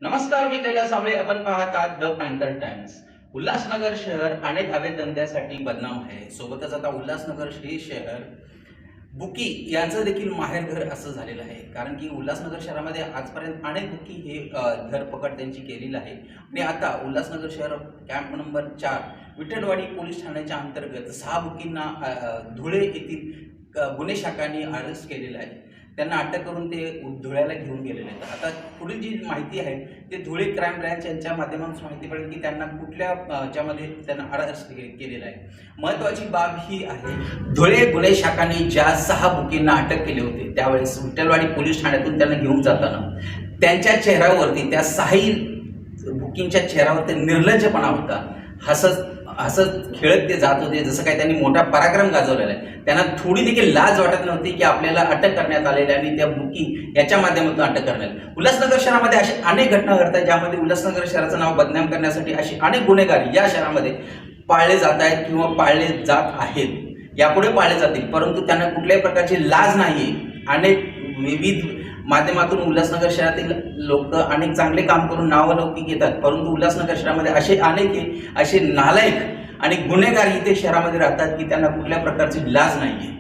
नमस्कार, मी कैलास साबळे. आपण पाहत आहात द पॅन्थर टाइम्स. उल्हासनगर शहर अनेक अवैध धंद्यासाठी बदनाम आहे. सोबतच आता उल्हासनगर हे शहर बुकी यांचं देखील माहेरघर असं झालेलं आहे. कारण की उल्हासनगर शहरामध्ये आजपर्यंत अनेक बुकी हे धरपकड त्यांची केलेली आहे. आणि आता उल्हासनगर शहर कॅम्प नंबर 4 विठ्ठलवाडी पोलीस ठाण्याच्या अंतर्गत 6 बुकींना धुळे येथील गुन्हे शाखांनी अरेस्ट केलेलं आहे. त्यांना अटक करून ते धुळ्याला घेऊन गेलेले आहेत. आता पुढील जी माहिती आहे ते धुळे क्राईम ब्रँच यांच्या माध्यमातून माहिती पडेल की त्यांना कुठल्या ह्याच्यामध्ये त्यांना अरेस्ट केलेलं आहे. महत्त्वाची बाब ही आहे, धुळे गुन्हे शाखांनी ज्या 6 बुकींना अटक केली होती त्यावेळेस विठ्ठलवाडी पोलीस ठाण्यातून त्यांना घेऊन जाताना त्यांच्या चेहऱ्यावरती, त्या 6 बुकींच्या चेहऱ्यावरती निर्लज्जपणा होता. हसत खेळत ते जात होते, जसं काही त्यांनी मोठा पराक्रम गाजवलेला आहे. त्यांना थोडी देखील लाज वाटत नव्हती की आपल्याला अटक करण्यात आलेली आणि त्या बुकी याच्या माध्यमातून अटक करण्यात. उल्हासनगर शहरामध्ये अशा अनेक घटना घडतात ज्यामध्ये उल्हासनगर शहराचं नाव बदनाम करण्यासाठी असे अनेक गुन्हेगार या शहरामध्ये पाळले जात आहेत किंवा पाळले जात आहेत, यापुढे पाळले जातील. परंतु त्यांना कुठल्याही प्रकारची लाज नाही. अनेक विविध माध्यमातून उल्हासनगर शहरातील लोक अनेक चांगले काम करून नावलौकिक येतात, परंतु उल्हासनगर शहरामध्ये असे नालायक आणि गुन्हेगार इथे शहरामध्ये राहतात की त्यांना कुठल्या प्रकारची लाज नाही आहे.